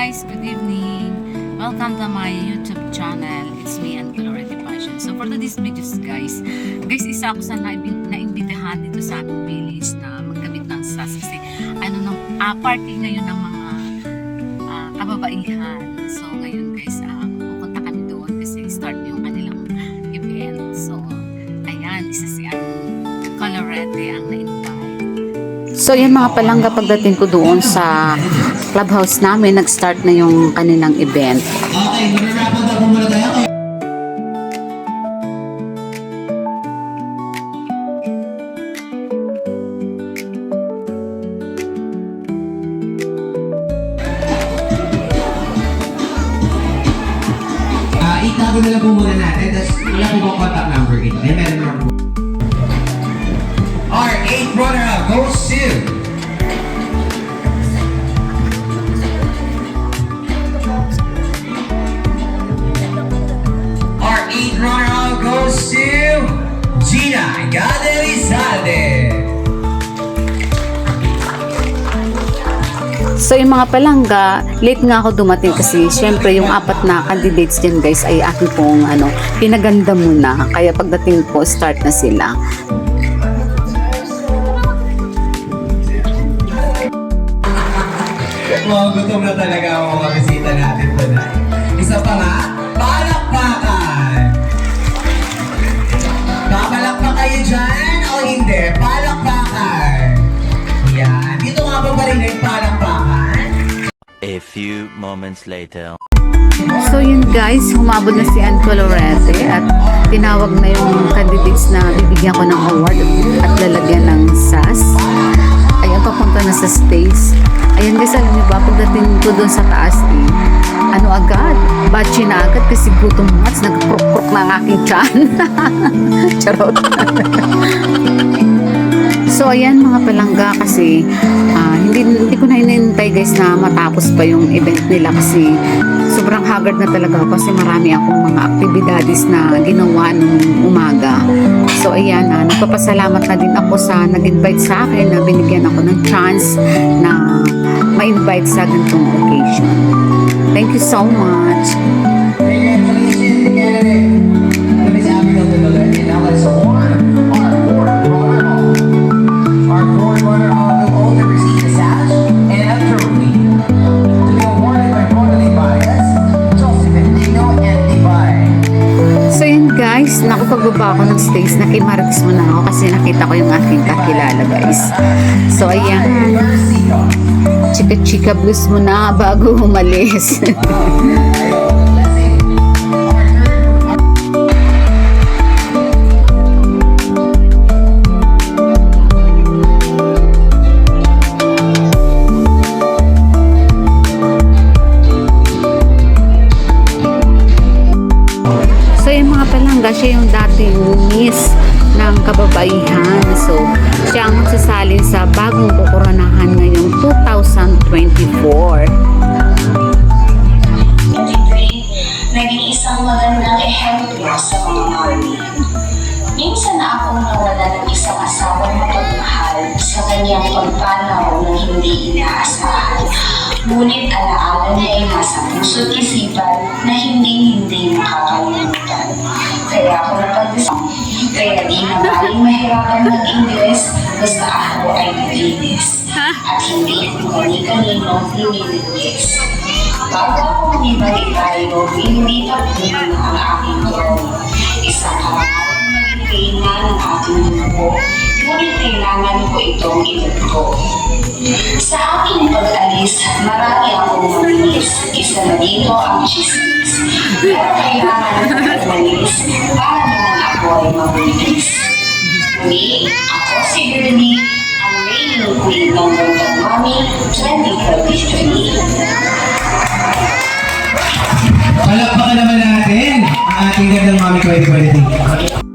guys, good evening. Welcome to my YouTube channel. It's me and Colority Passion. So for today's videos guys, isa ako sa naimbitahan dito sa aming village na maggamit ng SAS kasi party ngayon ng mga kababaihan. So ngayon guys, pupunta kami doon kasi start yung kanilang event. So ayan, isa si Colority ang na-invite. So yan mga palangga, pagdating ko doon sa clubhouse namin, nag-start na yung kanilang event. Okay, mag-wrap up muna tayo. Itago na lang po muna natin. Tapos wala po bang contact number 8? May meron naman po. Our 8th runner-up goes to Gina Gadelizade. So yung mga palangga, late nga ako dumating kasi syempre yung apat na candidates dyan guys ay aking pong pinaganda muna. Kaya pagdating po, start na sila. Wow, gutom na talaga ang mga bisita natin tonight. Isa pa nga, palakpakan! Papalakpak kayo dyan o hindi? Palakpakan! Yan. Dito nga ba rin ay palakpakan? A few moments later. So yun guys, humabot na si Ann Colorete at tinawag na yung candidates na bibigyan ko ng award at lalagyan ng SAS. Ayan, papunta na sa stage. Ayan guys, alam niyo ba, pagdating ko doon sa taas agad, batchi na agad kasi gutom mats, nagkrok-krok na ang aking tiyan. Charot. So ayan mga palangga kasi hindi ko na hinintay guys na matapos pa yung event nila kasi sobrang haggard na talaga ako kasi marami akong mga aktibidades na ginawa nung umaga. So ayan, nagpapasalamat na din ako sa nag-invite sa akin na binigyan ako ng chance na ma-invite sa ganitong occasion. Thank you so much. Congratulations again. Kami sa Abigail Tuloy. And now let's award our fourth runner-up. Our fourth runner-up will also receive a sash and a trophy. To be awarded by Ronaldinho Baez, Joseph Endino, and Divine. So yun guys, pagbaba ako ng stage, nakimarks mo na ako kasi nakita ko yung aking kakilala guys. So ayan, chika-chika blues mo na bago umalis. So yung mga palangga, siya yung dating miss ng kababaihan. So siya ang magsasalin sa bagong kukoronahan ngayong 2024. Naging isang magandang ehemplo sa mga mami. Minsan na akong nawala ng isang asawang mapagmahal sa kanyang pagpanaw ng hindi inaasahan. Ngunit alaala niya ay nasa puso't isipan na hindi makakalimutan. Kaya ako napag-isang, kaya di na maling mahirapan mag-Ingles basta ako ay malinis. At hindi ko kani-kanino nililinis. Bago ako umibalik tayo, binibita ko na ang aking tono. Isang karangalang magiging na ng ating buko, ngunit kailangan ko itong iluto. Sa aking pag-alis, marami akong mabilis. Isa na dito ang chismis. Pero kailangan ko mag-alis para naman ako ay mabilis. Muli, ako si Bernie, ang reigning queen ng Gandang Mami 2023. Palakpakan naman natin ang ating Gandang Mami 2023.